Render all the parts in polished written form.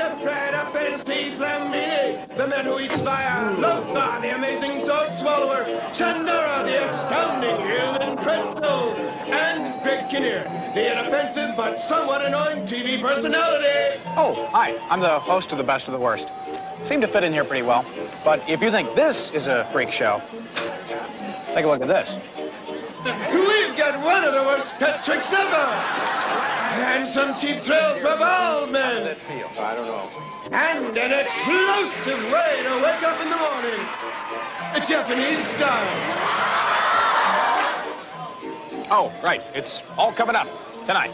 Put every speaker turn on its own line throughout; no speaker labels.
Chef Dried Up and Steve Flamini, the man who eats fire, Lothar, the amazing sword swallower, Chandara, the astounding human pretzel, and Greg Kinnear, the inoffensive but somewhat annoying TV personality.
Oh, hi. I'm the host of The Best of the Worst. Seem to fit in here pretty well. But if you think this is a freak show, take a look at this.
We've got one of the worst pet tricks ever. And some cheap thrills for bald men.
How does it feel? I don't know.
And an explosive way to wake up in the morning. A Japanese style.
Oh, right. It's all coming up tonight.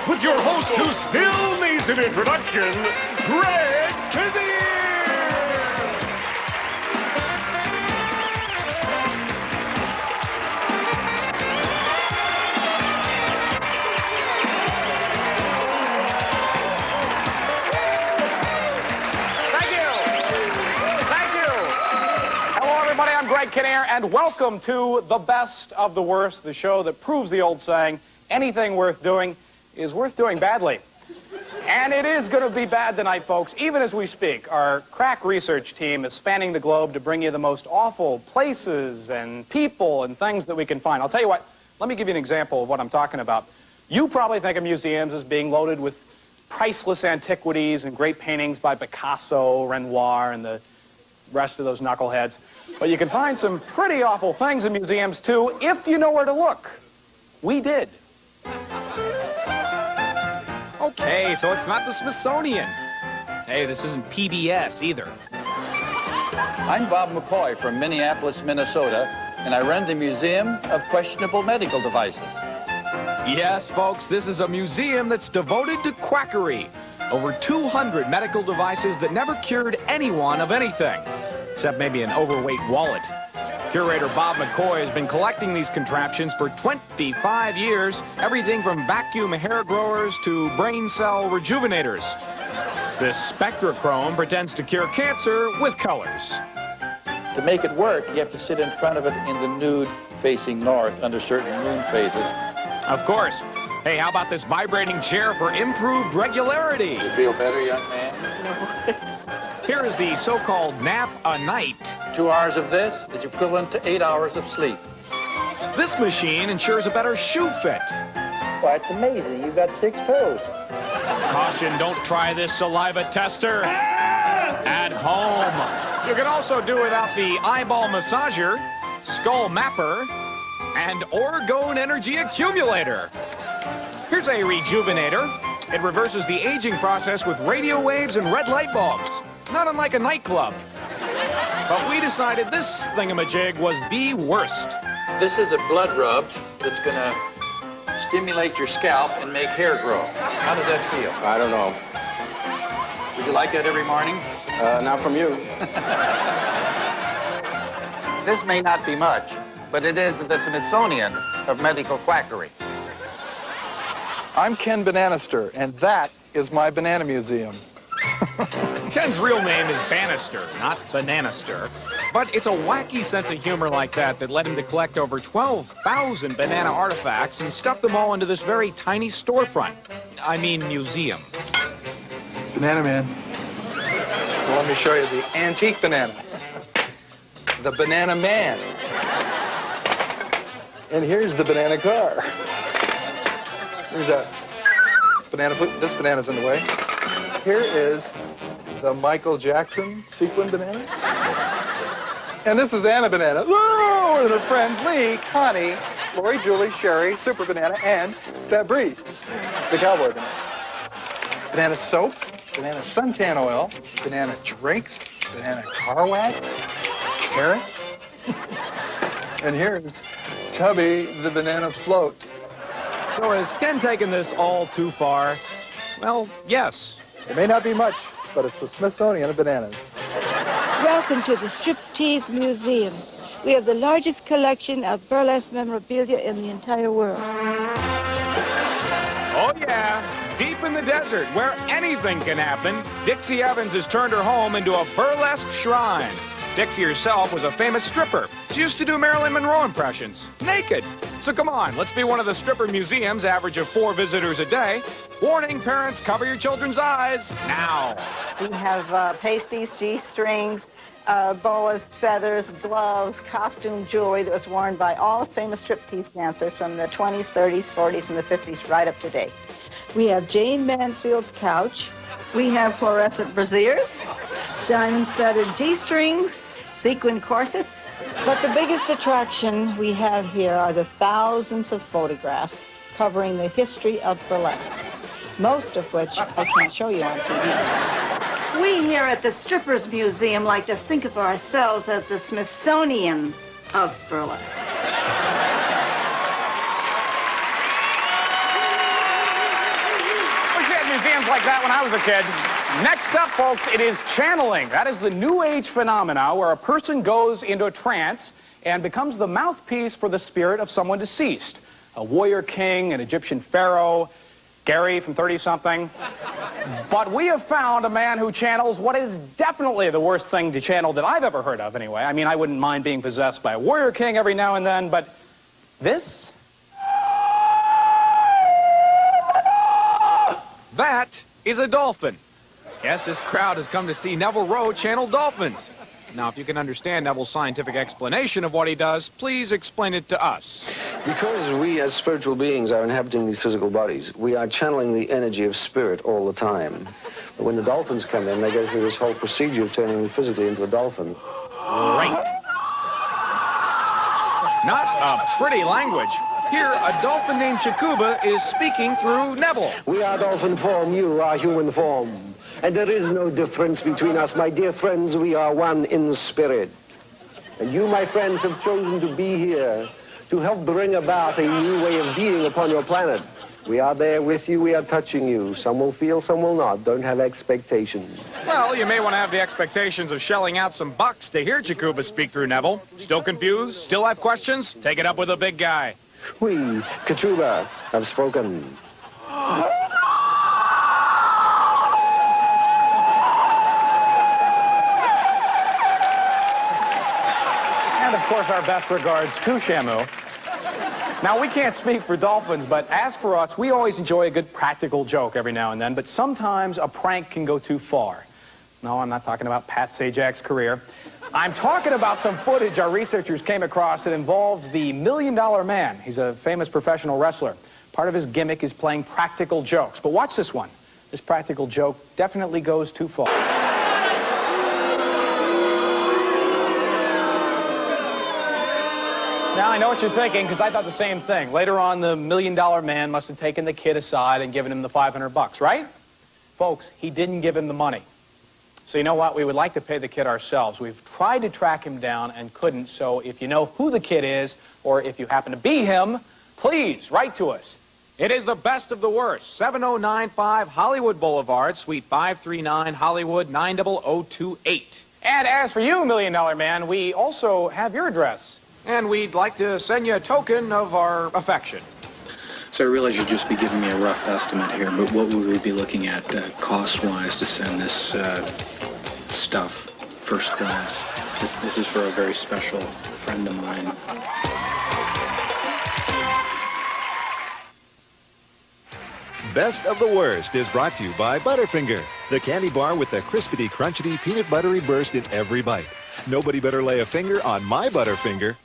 With your host who still needs an introduction, Greg Kinnear!
Thank you! Thank you! Hello, everybody. I'm Greg Kinnear, and welcome to The Best of the Worst, the show that proves the old saying, anything worth doing is worth doing badly. And it is going to be bad tonight, folks. Even as we speak, our crack research team is spanning the globe to bring you the most awful places and people and things that we can find. I'll tell you what, let me give you an example of what I'm talking about. You probably think of museums as being loaded with priceless antiquities and great paintings by Picasso, Renoir, and the rest of those knuckleheads. But you can find some pretty awful things in museums, too, if you know where to look. We did.
Okay, so it's not the Smithsonian. Hey, this isn't PBS either.
I'm Bob McCoy from Minneapolis, Minnesota, and I run the Museum of Questionable Medical Devices.
Yes, folks, this is a museum that's devoted to quackery. Over 200 medical devices that never cured anyone of anything, except maybe an overweight wallet. Curator Bob McCoy has been collecting these contraptions for 25 years, everything from vacuum hair growers to brain cell rejuvenators. This spectrochrome pretends to cure cancer with colors.
To make it work, you have to sit in front of it in the nude facing north under certain moon phases.
Of course. Hey, how about this vibrating chair for improved regularity?
You feel better, young man?
Here is the so-called nap a night.
2 hours of this is equivalent to 8 hours of sleep.
This machine ensures a better shoe fit.
Why, it's amazing. You've got 6 toes.
Caution, don't try this saliva tester at home. You can also do without the eyeball massager, skull mapper, and orgone energy accumulator. Here's a rejuvenator. It reverses the aging process with radio waves and red light bulbs. Not unlike a nightclub. But we decided this thingamajig was the worst.
This is a blood rub that's going to stimulate your scalp and make hair grow. How does that feel?
I don't know.
Would you like that every morning?
Not from you.
This may not be much, but it is the Smithsonian of medical quackery.
I'm Ken Bananister, and that is my banana museum.
Ken's real name is Bannister, not Bananister. But it's a wacky sense of humor like that that led him to collect over 12,000 banana artifacts and stuff them all into this very tiny storefront. I mean, museum.
Banana Man. Well, let me show you the antique banana. The Banana Man. And here's the banana car. Here's that banana. This banana's in the way. Here is the Michael Jackson sequin banana. And this is Anna Banana. Woo! And her friends Lee, Connie, Lori, Julie, Sherry, Super Banana, and Fabrice, the cowboy banana. Banana soap, banana suntan oil, banana drinks, banana car wax, carrot. And here's Tubby, the banana float.
So is Ken taking this all too far? Well, yes.
It may not be much, but it's the Smithsonian of bananas.
Welcome to the Striptease Museum. We have the largest collection of burlesque memorabilia in the entire world.
Oh, yeah. Deep in the desert, where anything can happen, Dixie Evans has turned her home into a burlesque shrine. Dixie herself was a famous stripper. She used to do Marilyn Monroe impressions, naked. So come on, let's be one of the stripper museums, average of 4 visitors a day. Warning, parents, cover your children's eyes now.
We have pasties, G-strings, boas, feathers, gloves, costume jewelry that was worn by all famous striptease dancers from the 20s, 30s, 40s, and the 50s right up to date.
We have Jane Mansfield's couch.
We have fluorescent brassieres,
Diamond-studded G-strings, sequin corsets. But the biggest attraction we have here are the thousands of photographs covering the history of burlesque, most of which I can't show you on TV. We here at the Strippers Museum like to think of ourselves as the Smithsonian of burlesque.
Wish we had museums like that when I was a kid. Next up, folks, it is channeling. That is the New Age phenomena where a person goes into a trance and becomes the mouthpiece for the spirit of someone deceased. A warrior king, an Egyptian pharaoh, Gary from 30-something. But we have found a man who channels what is definitely the worst thing to channel that I've ever heard of, anyway. I mean, I wouldn't mind being possessed by a warrior king every now and then, but this?
That is a dolphin. Yes, this crowd has come to see Neville Rowe channel dolphins. Now, if you can understand Neville's scientific explanation of what he does, please explain it to us.
Because we as spiritual beings are inhabiting these physical bodies, we are channeling the energy of spirit all the time. But when the dolphins come in, they go through this whole procedure of turning me physically into a dolphin.
Great. Not a pretty language. Here, a dolphin named Chakuba is speaking through Neville.
We are dolphin form, you are human form. And there is no difference between us, my dear friends. We are one in spirit. And you, my friends, have chosen to be here to help bring about a new way of being upon your planet. We are there with you. We are touching you. Some will feel, some will not. Don't have expectations.
Well, you may want to have the expectations of shelling out some bucks to hear Chakuba speak through Neville. Still confused? Still have questions? Take it up with the big guy.
We, Kachuba, have spoken.
And, of course, our best regards to Shamu. Now, we can't speak for dolphins, but as for us, we always enjoy a good practical joke every now and then, but sometimes a prank can go too far. No, I'm not talking about Pat Sajak's career. I'm talking about some footage our researchers came across that involves the $1 Million Man. He's a famous professional wrestler. Part of his gimmick is playing practical jokes. But watch this one. This practical joke definitely goes too far. Now, I know what you're thinking, because I thought the same thing. Later on, the $1 Million Man must have taken the kid aside and given him the $500, right? Folks, he didn't give him the money. So you know what? We would like to pay the kid ourselves. We've tried to track him down and couldn't. So if you know who the kid is, or if you happen to be him, please write to us.
It is the best of the worst. 7095 Hollywood Boulevard, Suite 539, Hollywood 90028.
And as for you, $1 Million Man, we also have your address.
And we'd like to send you a token of our affection.
So I realize you'd just be giving me a rough estimate here, but what would we be looking at cost-wise to send this stuff first class? This is for a very special friend of mine.
Best of the Worst is brought to you by Butterfinger, the candy bar with the crispity, crunchity, peanut buttery burst in every bite. Nobody better lay a finger on my Butterfinger.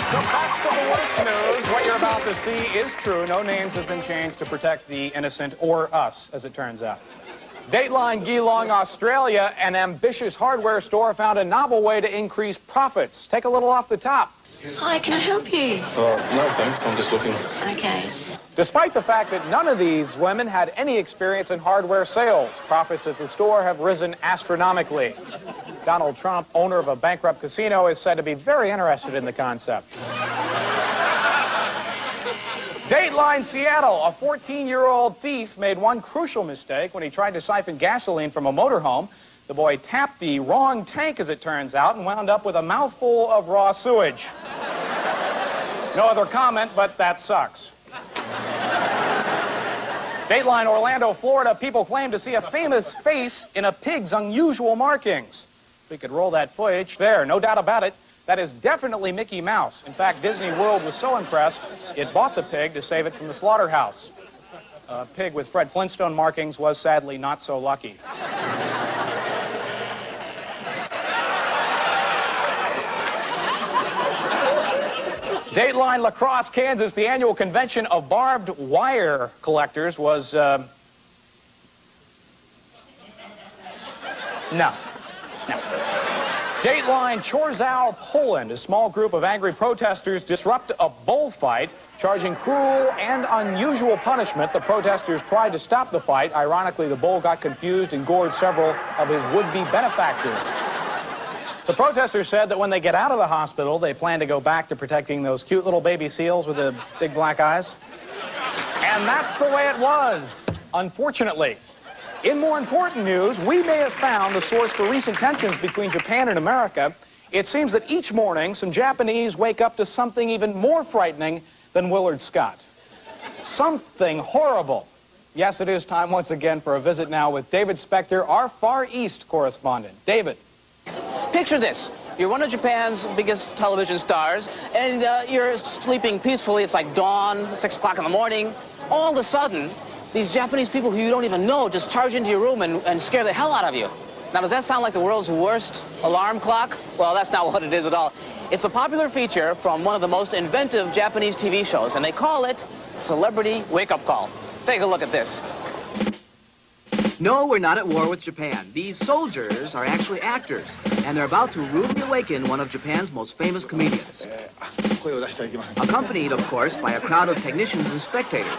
The best of the worst news. What you're about to see is true. No names have been changed to protect the innocent or us, as it turns out. Dateline Geelong, Australia, an ambitious hardware store found a novel way to increase profits. Take a little off the top.
Hi, can I help you?
No, thanks. I'm just looking.
Okay.
Despite the fact that none of these women had any experience in hardware sales, profits at the store have risen astronomically. Donald Trump, owner of a bankrupt casino, is said to be very interested in the concept. Dateline Seattle, a 14-year-old thief made one crucial mistake when he tried to siphon gasoline from a motorhome. The boy tapped the wrong tank, as it turns out, and wound up with a mouthful of raw sewage. No other comment, but that sucks. Dateline, Orlando, Florida. People claim to see a famous face in a pig's unusual markings. We could roll that footage there, no doubt about it. That is definitely Mickey Mouse. In fact, Disney World was so impressed, it bought the pig to save it from the slaughterhouse. A pig with Fred Flintstone markings was sadly not so lucky. Dateline, La Crosse, Kansas. The annual convention of barbed wire collectors was, No. Dateline, Chorzów, Poland. A small group of angry protesters disrupt a bullfight, charging cruel and unusual punishment. The protesters tried to stop the fight. Ironically, the bull got confused and gored several of his would-be benefactors. The protesters said that when they get out of the hospital, they plan to go back to protecting those cute little baby seals with the big black eyes. And that's the way it was, unfortunately. In more important news, we may have found the source for recent tensions between Japan and America. It seems that each morning, some Japanese wake up to something even more frightening than Willard Scott. Something horrible. Yes, it is time once again for a visit now with David Spector, our Far East correspondent. David.
Picture this. You're one of Japan's biggest television stars, and you're sleeping peacefully. It's like dawn, 6 o'clock in the morning. All of a sudden, these Japanese people who you don't even know just charge into your room and scare the hell out of you. Now, does that sound like the world's worst alarm clock? Well, that's not what it is at all. It's a popular feature from one of the most inventive Japanese TV shows, and they call it Celebrity Wake-Up Call. Take a look at this.
No, we're not at war with Japan. These soldiers are actually actors, and they're about to rudely awaken one of Japan's most famous comedians. Accompanied, of course, by a crowd of technicians and spectators.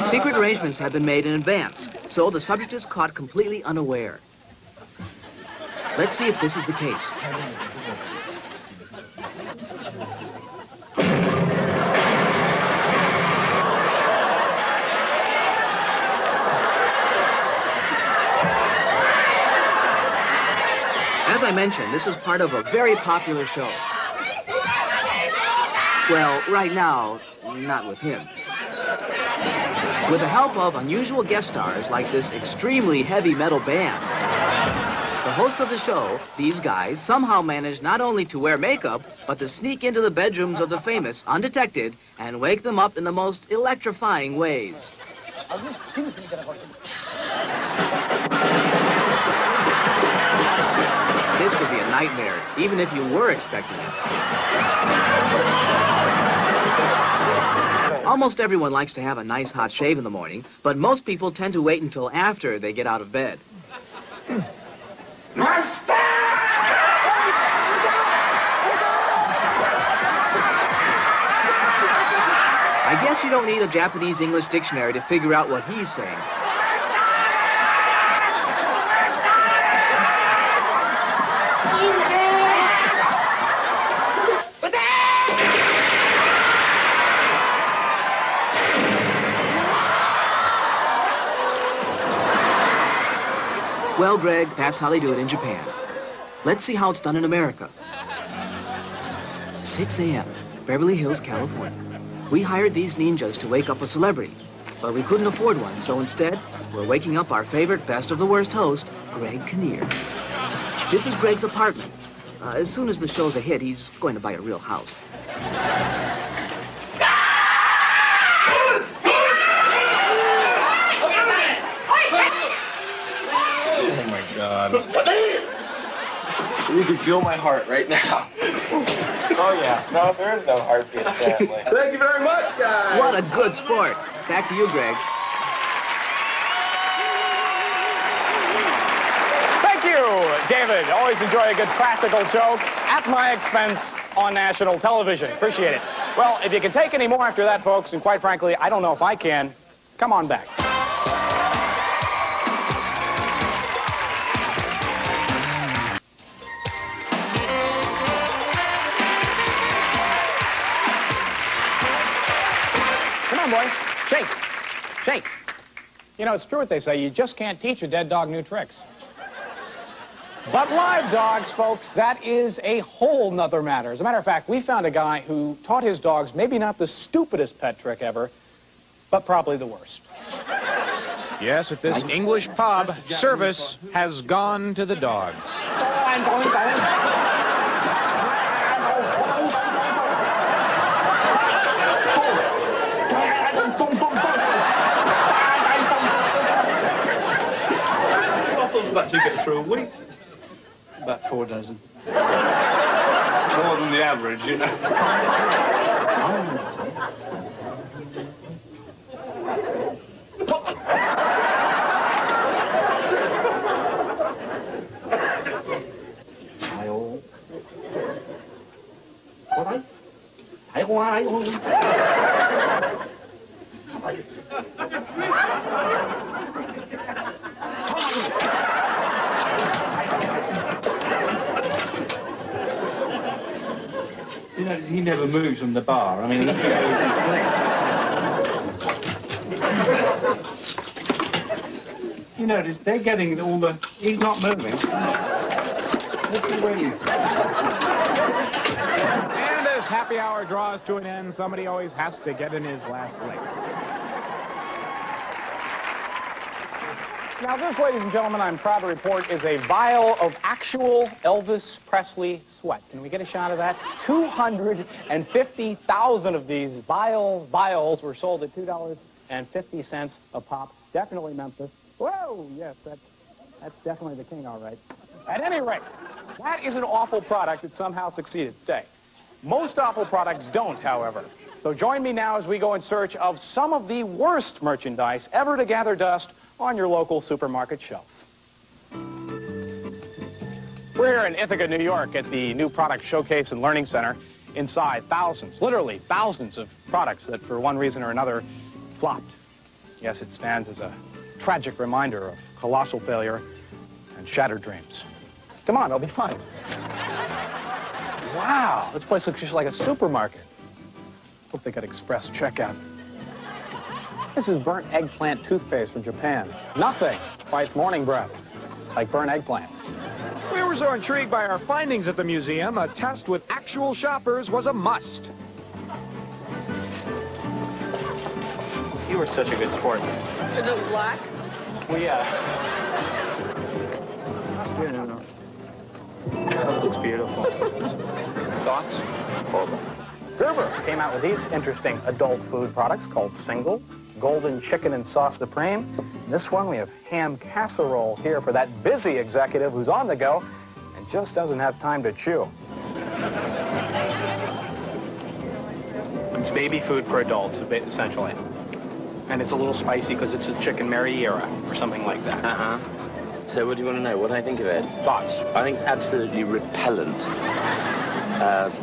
Secret arrangements have been made in advance, so the subject is caught completely unaware. Let's see if this is the case. As I mentioned, this is part of a very popular show. Well, right now, not with him. With the help of unusual guest stars like this extremely heavy metal band, the hosts of the show, these guys, somehow managed not only to wear makeup, but to sneak into the bedrooms of the famous undetected and wake them up in the most electrifying ways. This would be a nightmare, even if you were expecting it. Almost everyone likes to have a nice hot shave in the morning, but most people tend to wait until after they get out of bed. I guess you don't need a Japanese English dictionary to figure out what he's saying. Well, Greg, that's how they do it in Japan. Let's see how it's done in America. 6 a.m., Beverly Hills, California. We hired these ninjas to wake up a celebrity, but we couldn't afford one, so instead, we're waking up our favorite best of the worst host, Greg Kinnear. This is Greg's apartment. As soon as the show's a hit, he's going to buy a real house.
Oh my God. You can feel my heart right now. Oh yeah. No, there is no heartbeat, apparently.
Thank you very much, guys.
What a good sport. Back to you, Greg.
Thank you, David. Always enjoy a good practical joke at my expense on national television. Appreciate it. Well, if you can take any more after that, folks, and quite frankly, I don't know if I can, come on back. Come on, boy. Shake. Shake. You know, it's true what they say. You just can't teach a dead dog new tricks. But live dogs, folks, that is a whole nother matter. As a matter of fact, we found a guy who taught his dogs maybe not the stupidest pet trick ever, but probably the worst.
Yes, at this English pub, service has gone to the dogs.
About 2 bits through a week. About 4 dozen. More than the average, you know. You know, he never moves from the bar. I mean, you notice they're getting all the... He's not moving. Look at you.
And as happy hour draws to an end, somebody always has to get in his last lick. Now this, ladies and gentlemen, I'm proud to report, is a vial of actual Elvis Presley sweat. Can we get a shot of that? 250,000 of these vials were sold at $2.50 a pop. Definitely Memphis. Whoa, yes, that's definitely the king, all right. At any rate, that is an awful product that somehow succeeded today. Most awful products don't, however. So join me now as we go in search of some of the worst merchandise ever to gather dust on your local supermarket shelf. We're here in Ithaca, New York at the New Product Showcase and Learning Center. Inside, thousands, literally thousands of products that for one reason or another flopped. Yes, it stands as a tragic reminder of colossal failure and shattered dreams. Come on, it'll be fun. Wow, this place looks just like a supermarket. Hope they got express checkout. This is burnt eggplant toothpaste from Japan. Nothing fights morning breath like burnt eggplant. We were so intrigued by our findings at the museum, a test with actual shoppers was a must.
You were such a good sport.
Is it black?
That looks beautiful.
Thoughts? Horrible. Gerber came out with these interesting adult food products called Single, Golden Chicken and Sauce Supreme. This one, we have ham casserole here for that busy executive who's on the go and just doesn't have time to chew.
It's baby food for adults, essentially. And it's a little spicy because it's a chicken Mariera or something like that.
Uh-huh. So what do you want to know? What do I think of it?
Thoughts?
I think it's absolutely repellent.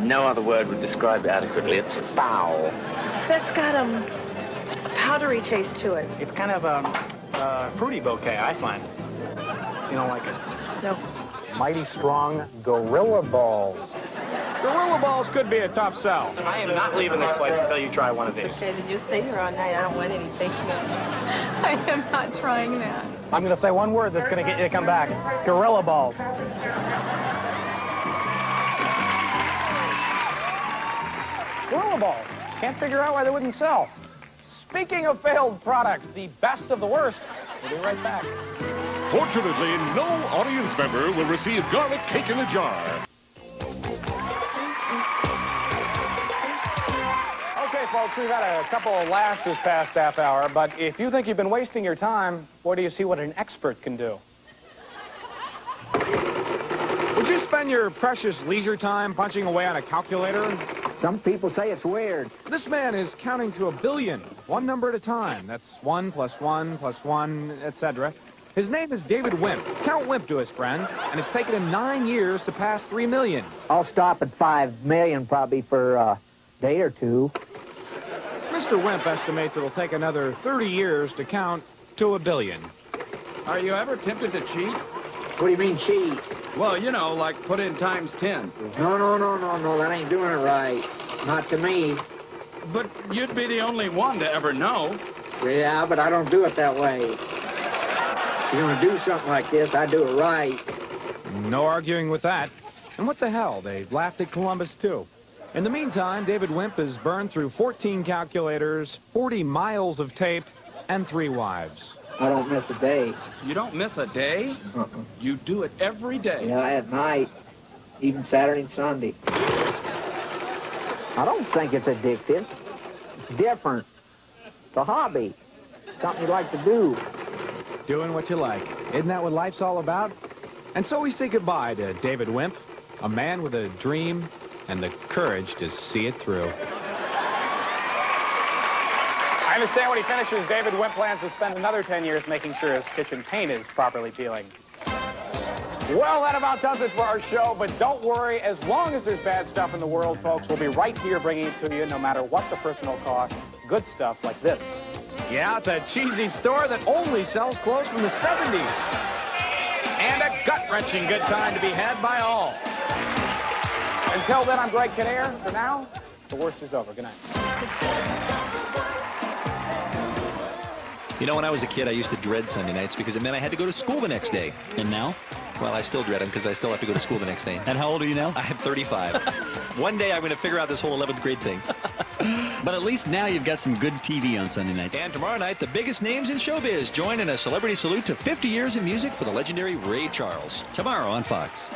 No other word would describe it adequately. It's foul.
That's got a powdery taste to it.
It's kind of a fruity bouquet, I find. You don't like it?
No.
Mighty Strong Gorilla Balls.
Gorilla Balls could be a tough sell.
I am not leaving this place until you try one of these.
Okay, then you stay here all night. I don't want anything. I am not trying that.
I'm going to say one word that's going to get you to come back. Gorilla Balls. Gorilla Balls. Can't figure out why they wouldn't sell. Speaking of failed products, the best of the worst. We'll be right back.
Fortunately, no audience member will receive garlic cake in a jar.
Okay, folks, we've had a couple of laughs this past half hour, but if you think you've been wasting your time, where do you see what an expert can do?
Would you spend your precious leisure time punching away on a calculator?
Some people say it's weird.
This man is counting to 1 billion, one number at a time. That's 1 + 1 + 1, etc. His name is David Wimp. Count Wimp to his friend, and it's taken him 9 years to pass 3 million.
I'll stop at 5 million probably for a day or two.
Mr. Wimp estimates it'll take another 30 years to count to 1 billion.
Are you ever tempted to cheat?
What do you mean cheat?
Well, you know, like put in times 10.
No, that ain't doing it right. Not to me.
But you'd be the only one to ever know.
Yeah, but I don't do it that way. If you're gonna do something like this, I do it right.
No arguing with that. And what the hell, they laughed at Columbus too. In the meantime, David Wimp has burned through 14 calculators, 40 miles of tape, and 3 wives.
I don't miss a day.
You don't miss a day? You do it every day.
Yeah, at night, even Saturday and Sunday. I don't think it's addictive. It's different. It's a hobby. Something you like to do.
Doing what you like. Isn't that what life's all about? And so we say goodbye to David Wimp, a man with a dream and the courage to see it through.
I understand when he finishes, David Wimp plans to spend another 10 years making sure his kitchen paint is properly peeling. Well, that about does it for our show, but don't worry. As long as there's bad stuff in the world, folks, we'll be right here bringing it to you no matter what the personal cost. Good stuff like this.
Yeah, it's a cheesy store that only sells clothes from the 70s. And a gut-wrenching good time to be had by all.
Until then, I'm Greg Kinnear. For now, the worst is over. Good night.
You know, when I was a kid, I used to dread Sunday nights because it meant I had to go to school the next day. And now? Well, I still dread them because I still have to go to school the next day. And how old are you now? I'm 35. One day I'm going to figure out this whole 11th grade thing. But at least now you've got some good TV on Sunday night. And tomorrow night, the biggest names in showbiz join in a celebrity salute to 50 years in music for the legendary Ray Charles. Tomorrow on Fox.